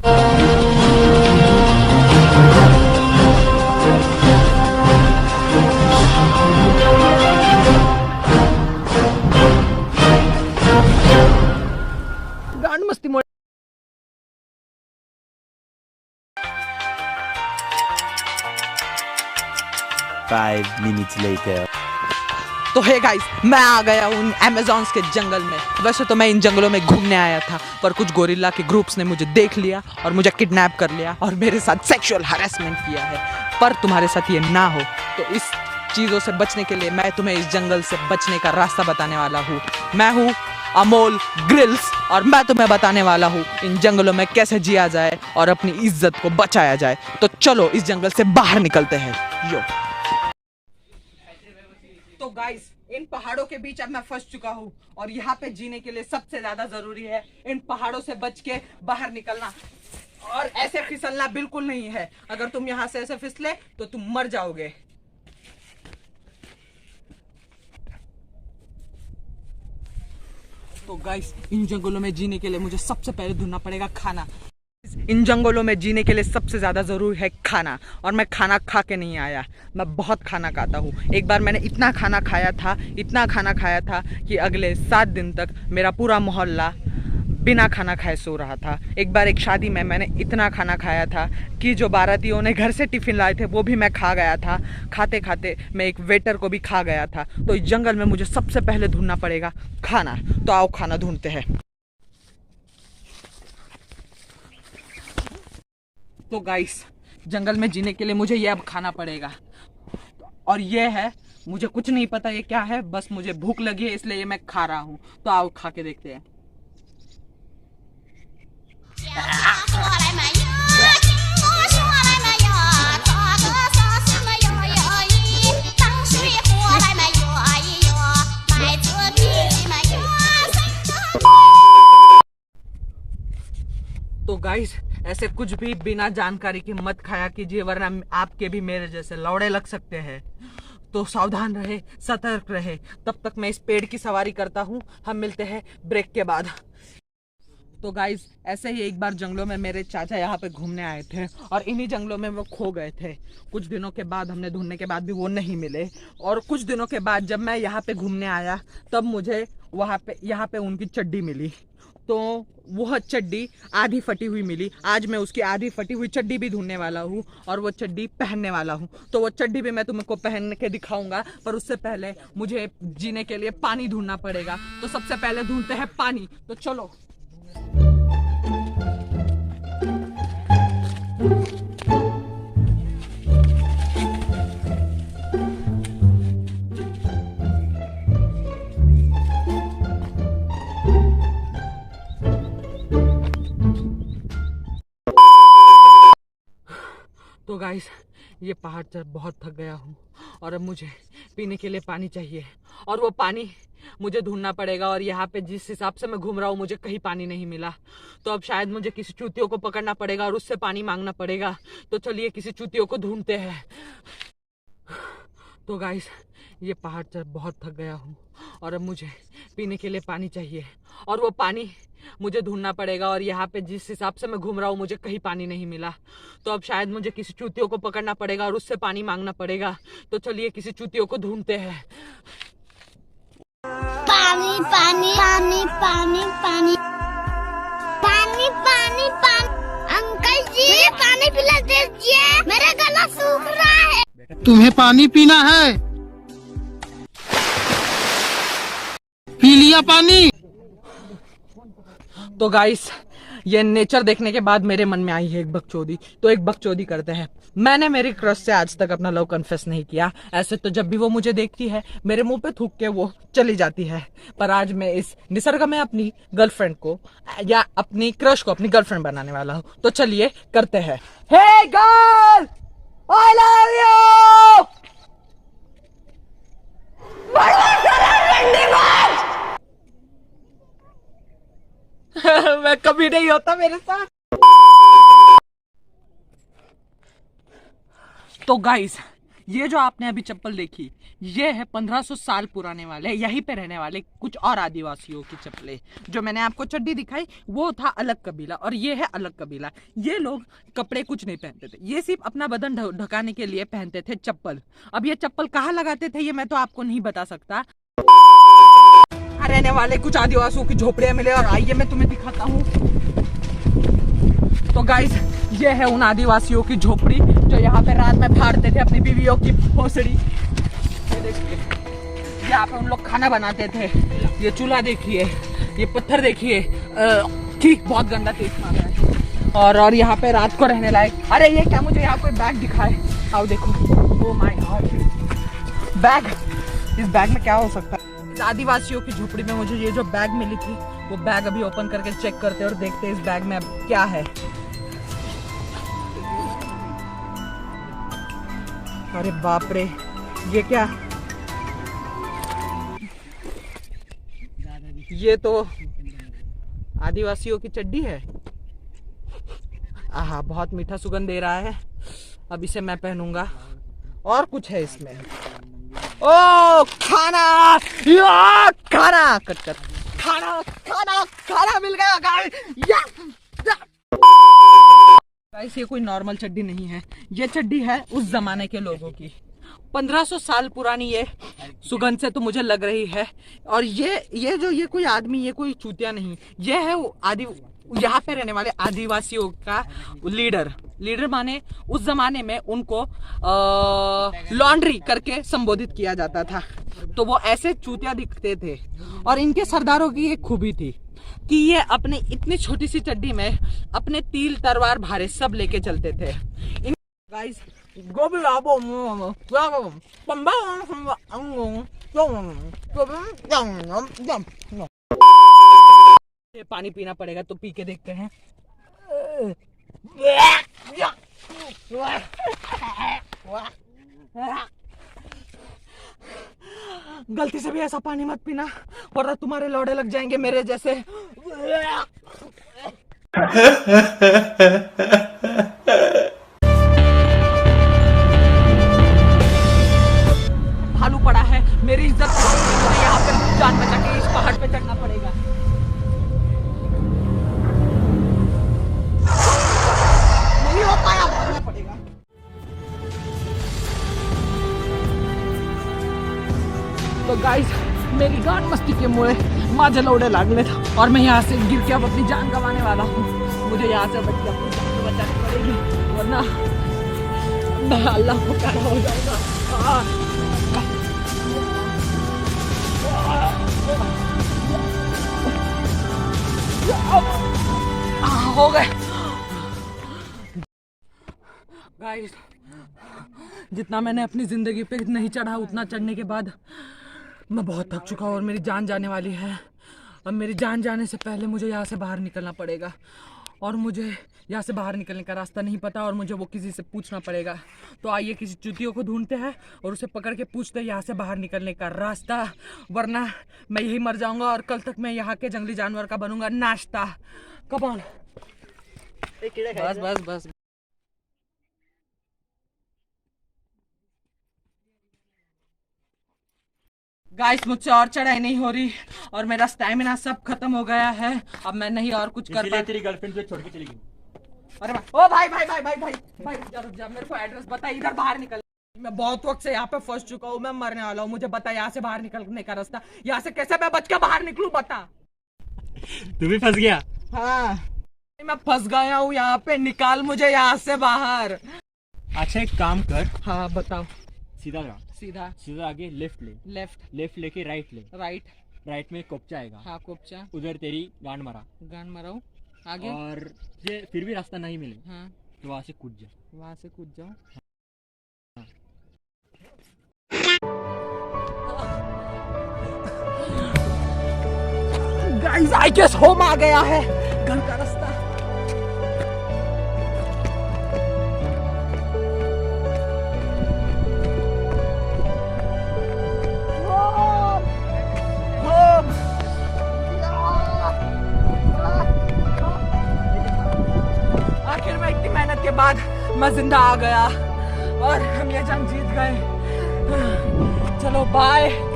गांड मस्ती mode 5 minutes later. तो हे गाइस, मैं आ गया हूँ अमेज़न्स के जंगल में। वैसे तो मैं इन जंगलों में घूमने आया था, पर कुछ गोरिल्ला के ग्रुप्स ने मुझे देख लिया और मुझे किडनैप कर लिया और मेरे साथ सेक्सुअल हरासमेंट किया है। पर तुम्हारे साथ ये ना हो, तो इस चीज़ों से बचने के लिए मैं तुम्हें इस जंगल से बचने का रास्ता बताने वाला हूँ। मैं हूँ अमोल ग्रिल्स और मैं तुम्हें बताने वाला हूँ इन जंगलों में कैसे जिया जाए और अपनी इज्जत को बचाया जाए। तो चलो इस जंगल से बाहर निकलते हैं। यो तो गाइस, इन पहाड़ों के बीच अब मैं फंस चुका हूँ और यहाँ पे जीने के लिए सबसे ज्यादा जरूरी है इन पहाड़ों से बच के बाहर निकलना। और ऐसे फिसलना बिल्कुल नहीं है। अगर तुम यहाँ से ऐसे फिसले तो तुम मर जाओगे। तो गाइस, इन जंगलों में जीने के लिए मुझे सबसे पहले ढूंढना पड़ेगा खाना। इन जंगलों में जीने के लिए सबसे ज़्यादा ज़रूरी है खाना, और मैं खाना खा के नहीं आया। मैं बहुत खाना खाता हूँ। एक बार मैंने इतना खाना खाया था कि अगले 7 दिन तक मेरा पूरा मोहल्ला बिना खाना खाए सो रहा था। एक बार एक शादी में मैंने इतना खाना खाया था कि जो बारातियों ने घर से टिफ़िन लाए थे वो भी मैं खा गया था। खाते खाते मैं एक वेटर को भी खा गया था। तो इस जंगल में मुझे सबसे पहले ढूंढना पड़ेगा खाना। तो आओ खाना ढूंढते हैं। तो गाइस, जंगल में जीने के लिए मुझे ये अब खाना पड़ेगा, और ये है, मुझे कुछ नहीं पता ये क्या है, बस मुझे भूख लगी है इसलिए ये मैं खा रहा हूँ। तो आओ खा के देखते हैं। तो गाइस, ऐसे कुछ भी बिना जानकारी के मत खाया कीजिए, वरना आपके भी मेरे जैसे लौड़े लग सकते हैं। तो सावधान रहे, सतर्क रहे। तब तक मैं इस पेड़ की सवारी करता हूँ। हम मिलते हैं ब्रेक के बाद। तो गाइस, ऐसे ही एक बार जंगलों में मेरे चाचा यहाँ पे घूमने आए थे और इन्हीं जंगलों में वो खो गए थे। कुछ दिनों के बाद हमने ढूंढने के बाद भी वो नहीं मिले, और कुछ दिनों के बाद जब मैं यहाँ पे घूमने आया तब मुझे यहाँ पे उनकी चड्डी मिली। तो वह चड्डी आधी फटी हुई मिली। आज मैं उसकी आधी फटी हुई चड्डी भी ढूंढने वाला हूँ और वो चड्डी पहनने वाला हूँ। तो वो चड्डी भी मैं तुमको पहन के दिखाऊंगा, पर उससे पहले मुझे जीने के लिए पानी ढूंढना पड़ेगा। तो सबसे पहले ढूंढते हैं पानी। तो चलो। तो गाइस, ये पहाड़ चढ़ बहुत थक गया हूँ और अब मुझे पीने के लिए पानी चाहिए, और वो पानी मुझे ढूंढना पड़ेगा। और यहाँ पे जिस हिसाब से मैं घूम रहा हूँ मुझे कहीं पानी नहीं मिला। तो अब शायद मुझे किसी चूतियों को पकड़ना पड़ेगा और उससे पानी मांगना पड़ेगा। तो चलिए किसी चूतियों को ढूंढते हैं। तो गाइस, ये पहाड़ चढ़ बहुत थक गया हूँ और अब मुझे पीने के लिए पानी चाहिए, और वो पानी मुझे ढूंढना पड़ेगा। और यहाँ पे जिस हिसाब से मैं घूम रहा हूँ मुझे कहीं पानी नहीं मिला। तो अब शायद मुझे किसी चूतियों को पकड़ना पड़ेगा और उससे पानी मांगना पड़ेगा। तो चलिए किसी चूतियों को ढूंढते हैं। पानी पानी पानी पानी पानी पानी पानी पानी अंकल जी, पानी पिला दीजिए, मेरा गला सूख रहा है। तुम्हें पानी पीना है? पी लिया पानी? तो गाइस, ये नेचर देखने के बाद मेरे मन में आई है एक बकचोदी। तो एक बकचोदी करते हैं। मैंने मेरी क्रश से आज तक अपना लव कन्फेस नहीं किया। ऐसे तो जब भी वो मुझे देखती है मेरे मुंह पे थूक के वो चली जाती है, पर आज मैं इस निसर्ग में अपनी गर्लफ्रेंड को या अपनी क्रश को अपनी गर्लफ्रेंड बनाने वाला हूँ। तो चलिए करते हैं। हे गर्ल, आई लव यू। मैं कभी नहीं होता मेरे साथ। तो गाइस, ये जो आपने अभी चप्पल देखी, ये है 1500 साल पुराने वाले, यहीं पे रहने वाले कुछ और आदिवासियों की चप्पलें। जो मैंने आपको चड्डी दिखाई वो था अलग कबीला, और ये है अलग कबीला। ये लोग कपड़े कुछ नहीं पहनते थे, ये सिर्फ अपना बदन ढकाने के लिए पहनते थे चप्पल। अब ये चप्पल कहाँ लगाते थे ये मैं तो आपको नहीं बता सकता। रहने वाले कुछ आदिवासियों की झोपड़ियां मिले, और आइए मैं तुम्हें दिखाता हूँ। तो गाइस, ये है उन आदिवासियों की झोपड़ी जो यहाँ पे रात में फाड़ते थे अपनी बीवियों की भोसड़ी। ये देखिए, यहाँ पे उन लोग खाना बनाते थे। ये चूल्हा देखिए, ये पत्थर देखिए, ठीक बहुत गंदा टेस्ट मार रहा है। और यहाँ पे रात को रहने लायक। अरे ये क्या, मुझे यहाँ कोई बैग दिखाए, आओ देखो। Oh my God, bag. इस बैग में क्या हो सकता है? इस आदिवासियों की झोपड़ी में मुझे ये जो बैग मिली थी, वो बैग अभी ओपन करके चेक करते और देखते हैं इस बैग में अब क्या है। अरे बाप रे, ये क्या? ये तो आदिवासियों की चड्डी है। आहा, बहुत मीठा सुगंध दे रहा है। अब इसे मैं पहनूंगा। और कुछ है इसमें। ओ खाना, या खाना, कट खाना खाना खाना मिल गया गाइस। ये कोई नॉर्मल चड्डी नहीं है, ये चड्डी है उस जमाने के लोगों की। 1500 साल पुरानी ये सुगंध से तो मुझे लग रही है। और ये कोई आदमी, ये कोई चूतिया नहीं, ये है यहाँ पे रहने वाले आदिवासियों का लीडर माने उस जमाने में उनको लॉन्ड्री करके संबोधित किया जाता था। तो वो ऐसे चूतिया दिखते थे। और इनके सरदारों की एक खूबी थी कि ये अपने इतनी छोटी सी चड्डी में अपने तीर तलवार भारे सब लेके चलते थे। गाइस, ये पानी पीना पड़ेगा, तो पी के देखते हैं। गलती से भी ऐसा पानी मत पीना, वरना तुम्हारे लौड़े लग जाएंगे मेरे जैसे। भालू पड़ा है, मेरी इज्जत मुझे यहाँ पे जान बचा के इस पहाड़ पे चढ़ना पड़ेगा। नहीं हो पाया, भागना पड़ेगा। तो गाइस, मेरी गांड मस्ती के मुझे माझे लौड़े लागले था, और मैं यहाँ से गिर के अब अपनी जान गंवाने वाला हूँ। मुझे यहाँ से बच के अपनी जान को बचानी पड़ेगी, वरना मैं अल्लाह को प्यारा हो जाऊंगा। हो गए गाइस। जितना मैंने अपनी जिंदगी पे नहीं चढ़ा, उतना चढ़ने के बाद मैं बहुत थक चुका हूँ और मेरी जान जाने वाली है। अब मेरी जान जाने से पहले मुझे यहाँ से बाहर निकलना पड़ेगा, और मुझे यहाँ से बाहर निकलने का रास्ता नहीं पता, और मुझे वो किसी से पूछना पड़ेगा। तो आइए किसी चुतियों को ढूंढते हैं और उसे पकड़ के पूछते हैं यहाँ से बाहर निकलने का रास्ता, वरना मैं यही मर जाऊंगा और कल तक मैं यहाँ के जंगली जानवर का बनूंगा नाश्ता। कम ऑन, बस बस बस। गाइस, मुझसे और चढ़ाई नहीं हो रही और मेरा स्टैमिना सब खत्म हो गया है। अब मैं नहीं और कुछ कर पाता। तेरी गर्लफ्रेंड तुझे छोड़ के चली गई। अरे ओ भाई भाई भाई भाई भाई भाई, जा मेरे को एड्रेस बता, इधर बाहर निकल। मैं बहुत वक्त से यहाँ पे फंस चुका हूँ, मैं मरने वाला हूँ। मुझे बता यहाँ से बाहर निकलने का रास्ता, यहाँ से कैसे मैं बच के बाहर निकलूं, बता। तू भी फंस गया? हाँ, मैं फंस गया हूँ यहाँ पे, निकाल मुझे यहाँ से बाहर। अच्छा एक काम कर। हाँ बताओ। सीधा जा, सीधा सीधा आगे लेफ्ट ले, लेफ्ट लेके राइट ले, राइट में कोपचा आएगा। हाँ कोपचा, उधर तेरी गांड मारा, गांड मराऊ आगे, और ये फिर भी रास्ता नहीं मिले हाँ तो वहां से कूद जा, वहां से कूद जाओ। गाइस, आई गेस होम आ गया है, घर का रास्ता। आखिर में इतनी मेहनत के बाद मैं जिंदा आ गया। और हम ये जंग जीत गए। चलो बाय।